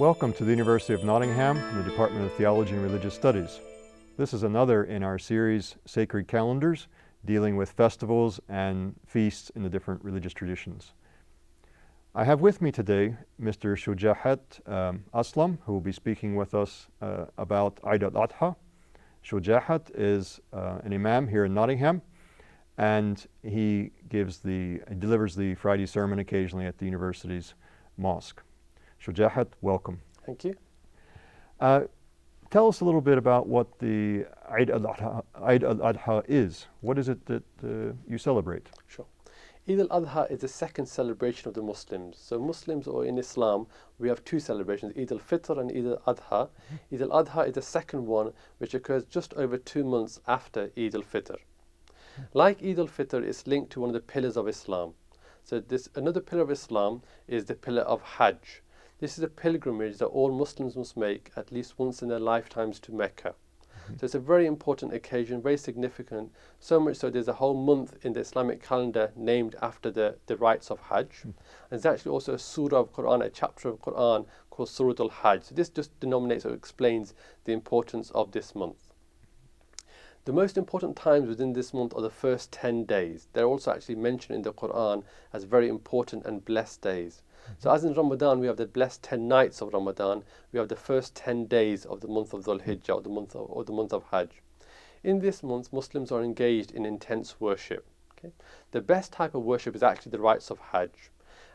Welcome to the University of Nottingham and the Department of Theology and Religious Studies. This is another in our series, Sacred Calendars, dealing with festivals and feasts in the different religious traditions. I have with me today Mr. Shujahat Aslam, who will be speaking with us about Eid-ul-Adha. Shujahat is an Imam here in Nottingham, and he delivers the Friday sermon occasionally at the university's mosque. Shujahat, welcome. Thank you. Tell us a little bit about what the Eid-ul-Adha is. What is it that you celebrate? Sure. Eid-ul-Adha is the second celebration of the Muslims. So Muslims, or in Islam, we have two celebrations, Eid-ul-Fitr and Eid-ul-Adha. Eid-ul-Adha is the second one, which occurs just over 2 months after Eid-ul-Fitr. Like Eid-ul-Fitr, it's linked to one of the pillars of Islam. So another pillar of Islam is the pillar of Hajj. This is a pilgrimage that all Muslims must make at least once in their lifetimes to Mecca. So it's a very important occasion, very significant, so much so there's a whole month in the Islamic calendar named after the rites of Hajj. And there's actually also a surah of Quran, a chapter of Quran called Surah al-Hajj. So this just denominates or explains the importance of this month. The most important times within this month are the first 10 days. They're also actually mentioned in the Quran as very important and blessed days. So as in Ramadan, we have the blessed 10 nights of Ramadan. We have the first 10 days of the month of Dhul-Hijjah, or the month of Hajj. In this month, Muslims are engaged in intense worship. Okay? The best type of worship is actually the rites of Hajj.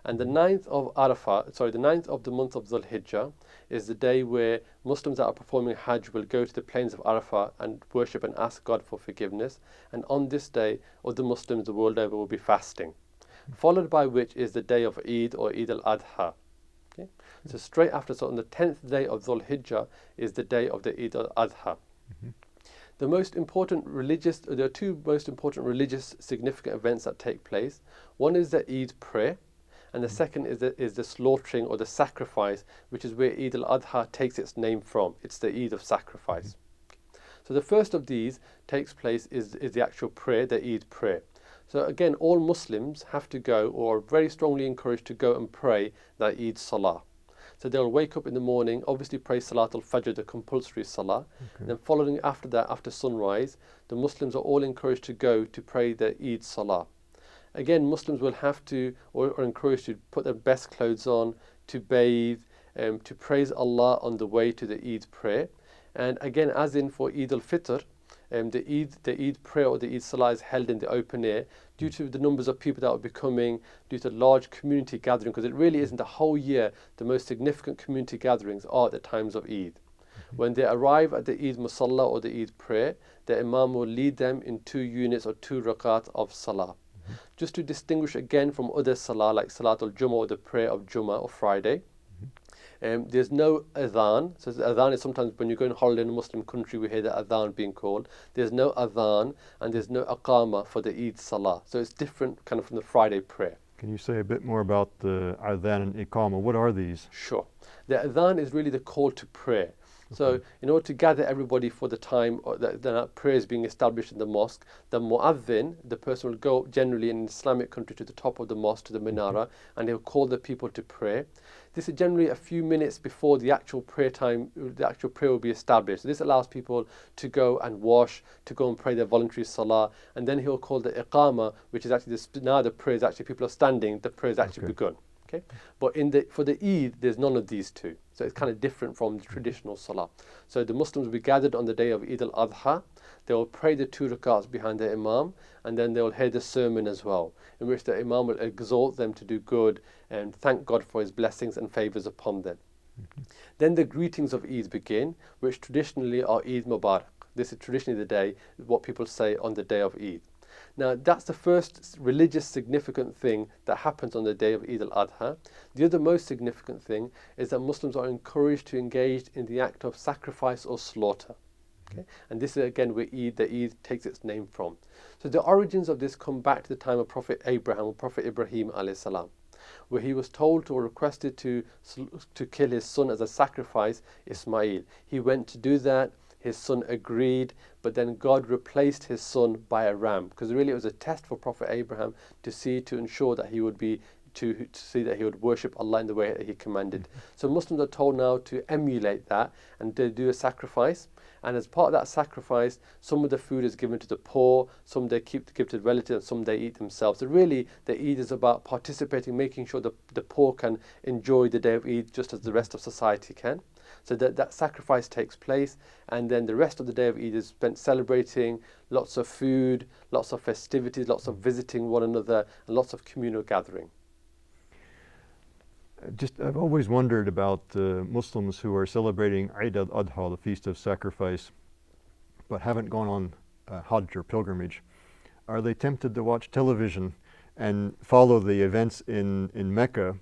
And the 9th of the 9th of the month of Dhul-Hijjah is the day where Muslims that are performing Hajj will go to the plains of Arafah and worship and ask God for forgiveness. And on this day, other Muslims the world over will be fasting. Followed by which is the day of Eid, or Eid-ul-Adha. Okay? So straight after, so on the 10th day of Dhul-Hijjah is the day of the Eid-ul-Adha. There are two most important religious significant events that take place. One is the Eid Prayer, and the second is the slaughtering or the sacrifice, which is where Eid-ul-Adha takes its name from. It's the Eid of sacrifice. So the first of these takes place is the actual prayer, the Eid Prayer. So again, all Muslims have to go, or are very strongly encouraged to go and pray their Eid Salah. So they'll wake up in the morning, obviously pray Salat al-Fajr, the compulsory Salah. And then following after that, after sunrise, the Muslims are all encouraged to go to pray their Eid Salah. Again, Muslims will have to, or are encouraged to put their best clothes on, to bathe, to praise Allah on the way to the Eid prayer. And again, as in for Eid al-Fitr, the Eid prayer or the Eid Salah is held in the open air due to the numbers of people that will be coming, due to large community gathering, because it really isn't the whole year. The most significant community gatherings are at the times of Eid. When they arrive at the Eid Musalla or the Eid prayer, the Imam will lead them in 2 units or 2 rakat of Salah. Just to distinguish again from other Salah like Salat al-Jummah or the prayer of Jummah or Friday. There's no adhan. So adhan is sometimes when you go on holiday in a Muslim country, we hear the adhan being called. There's no adhan and there's no aqama for the Eid Salah. So it's different kind of from the Friday prayer. Can you say a bit more about the adhan and iqama? What are these? Sure. The adhan is really the call to prayer. So in order to gather everybody for the time that prayer is being established in the mosque, the mu'adhin, the person will go generally in an Islamic country to the top of the mosque, to the minara, and he'll call the people to pray. This is generally a few minutes before the actual prayer time, the actual prayer will be established. So this allows people to go and wash, to go and pray their voluntary salah, and then he'll call the iqama, which is actually now the prayer is actually, people are standing, the prayer is actually begun. Okay? But for the Eid, there's none of these two. So it's kind of different from the traditional Salah. So the Muslims will be gathered on the day of Eid-ul-Adha. They will pray the 2 rakats behind the Imam, and then they will hear the sermon as well, in which the Imam will exhort them to do good and thank God for his blessings and favours upon them. Then the greetings of Eid begin, which traditionally are Eid Mubarak. This is traditionally the day, what people say on the day of Eid. Now, that's the first religious significant thing that happens on the day of Eid al-Adha. The other most significant thing is that Muslims are encouraged to engage in the act of sacrifice or slaughter. Okay? And this is again where the Eid takes its name from. So the origins of this come back to the time of Prophet Abraham, or Prophet Ibrahim alayhi salam, where he was told or requested to kill his son as a sacrifice, Ismail. He went to do that. His son agreed, but then God replaced his son by a ram, because really it was a test for Prophet Abraham to ensure that he would be to see that he would worship Allah in the way that he commanded. So Muslims are told now to emulate that and to do a sacrifice. And as part of that sacrifice, some of the food is given to the poor, some they give to relatives, and some they eat themselves. So really, the Eid is about participating, making sure the poor can enjoy the day of Eid just as the rest of society can. So that sacrifice takes place, and then the rest of the day of Eid is spent celebrating, lots of food, lots of festivities, lots of visiting one another, and lots of communal gathering. I've always wondered about Muslims who are celebrating Eid-ul-Adha, the Feast of Sacrifice, but haven't gone on Hajj or pilgrimage. Are they tempted to watch television and follow the events in Mecca?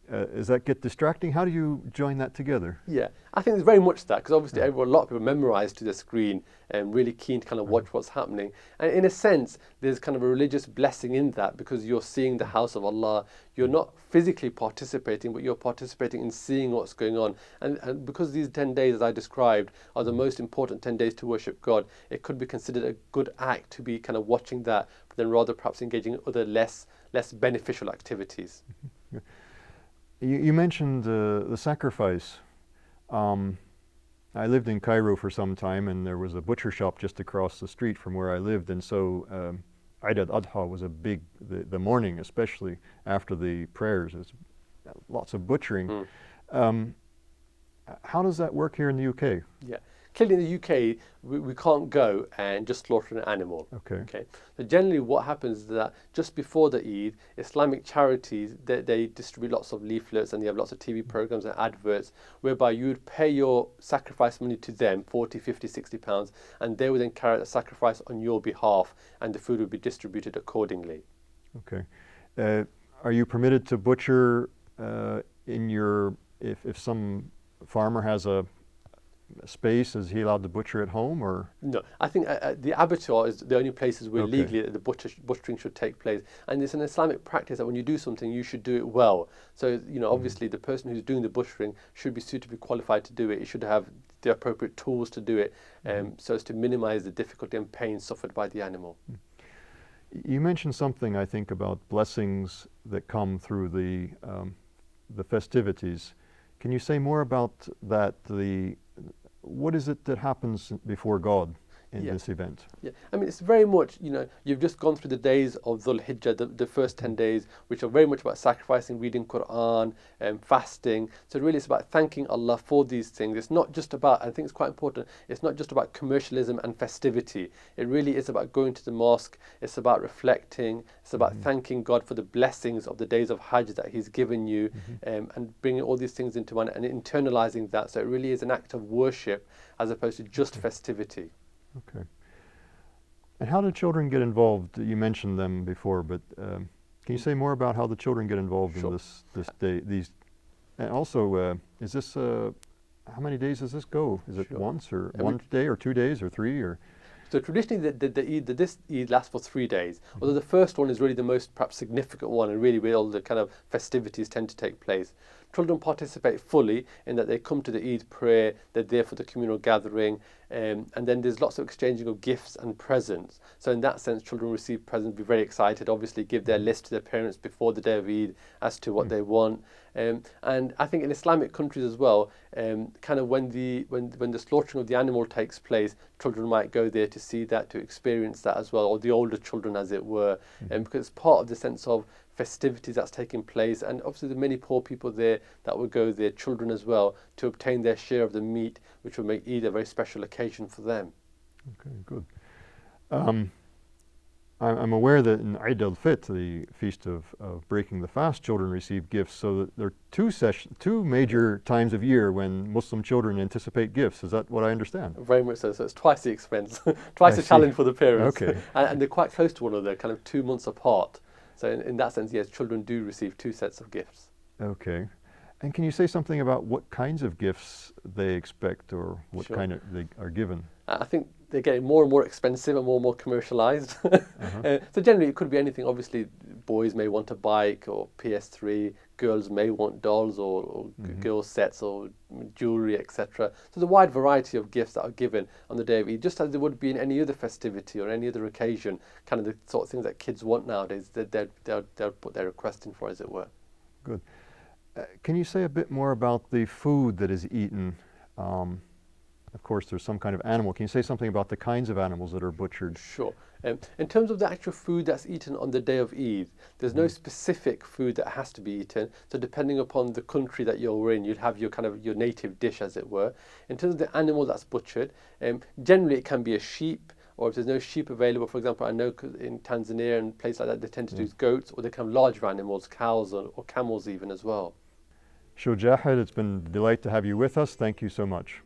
Does that get distracting? How do you join that together? Yeah, I think there's very much that, because obviously a lot of people memorize to the screen and really keen to kind of watch what's happening. And in a sense, there's kind of a religious blessing in that, because you're seeing the house of Allah. You're not physically participating, but you're participating in seeing what's going on. And because these 10 days, as I described, are the most important 10 days to worship God, it could be considered a good act to be kind of watching that, but then rather perhaps engaging in other less beneficial activities. You mentioned the sacrifice. I lived in Cairo for some time, and there was a butcher shop just across the street from where I lived, and so Eid al-Adha was a big, the morning especially after the prayers, there's lots of butchering. How does that work here in the UK? Yeah. Clearly in the UK, we can't go and just slaughter an animal. Okay. So generally what happens is that just before the Eid, Islamic charities, they distribute lots of leaflets, and they have lots of TV programs and adverts whereby you would pay your sacrifice money to them, 40, 50, 60 pounds, and they would then carry out the sacrifice on your behalf, and the food would be distributed accordingly. Okay. Are you permitted to butcher in your, if some farmer has a space, is he allowed to butcher at home, or? No, I think the abattoir is the only places where legally the butchering should take place, and it's an Islamic practice that when you do something, you should do it well. So obviously the person who's doing the butchering should be suitably qualified to do it. He should have the appropriate tools to do it, so as to minimize the difficulty and pain suffered by the animal. You mentioned something, I think, about blessings that come through the festivities. Can you say more about that? What is it that happens before God in this event? Yeah, I mean, it's very much, you've just gone through the days of Dhul-Hijjah, the first 10 days, which are very much about sacrificing, reading Quran, fasting. So really it's about thanking Allah for these things. It's not just about, I think it's quite important, it's not just about commercialism and festivity. It really is about going to the mosque, it's about reflecting, it's about thanking God for the blessings of the days of Hajj that He's given you, and bringing all these things into one and internalizing that. So it really is an act of worship as opposed to just festivity. Okay. And how do children get involved? You mentioned them before, but can you say more about how the children get involved in this day? And also, is this how many days does this go? Is it once, or one day, or 2 days, or 3, or? So traditionally, this Eid lasts for 3 days. Although the first one is really the most perhaps significant one, and really where all the kind of festivities tend to take place. Children participate fully in that they come to the Eid prayer, they're there for the communal gathering, and then there's lots of exchanging of gifts and presents. So in that sense, children receive presents, be very excited, obviously give their list to their parents before the day of Eid as to what they want. And I think in Islamic countries as well, kind of when the slaughtering of the animal takes place, children might go there to see that, to experience that as well, or the older children as it were, because it's part of the sense of festivities that's taking place, and obviously there are many poor people there that would go there, children as well, to obtain their share of the meat, which will make Eid a very special occasion for them. Okay, good. I'm aware that in Eid al-Fitr, the feast of breaking the fast, children receive gifts, so that there are two major times of year when Muslim children anticipate gifts. Is that what I understand? Very much so. So it's twice the expense, twice the challenge for the parents. Okay. And they're quite close to one another, kind of 2 months apart. So in that sense, yes, children do receive 2 sets of gifts. Okay. And can you say something about what kinds of gifts they expect, or what kind of they are given? I think they're getting more and more expensive and more commercialized. So generally it could be anything, obviously boys may want a bike or PS3, girls may want dolls or girl sets or jewelry, etc. So there's a wide variety of gifts that are given on the day of Eid, just as there would be in any other festivity or any other occasion, kind of the sort of things that kids want nowadays, that they'll put their request in for, as it were. Good. Can you say a bit more about the food that is eaten? Of course, there's some kind of animal. Can you say something about the kinds of animals that are butchered? Sure. In terms of the actual food that's eaten on the day of Eid, there's no specific food that has to be eaten. So depending upon the country that you're in, you'd have your kind of your native dish, as it were. In terms of the animal that's butchered, generally it can be a sheep, or if there's no sheep available, for example, I know in Tanzania and places like that, they tend to do goats, or they can have larger animals, cows or camels even as well. Shujahat, it's been a delight to have you with us. Thank you so much.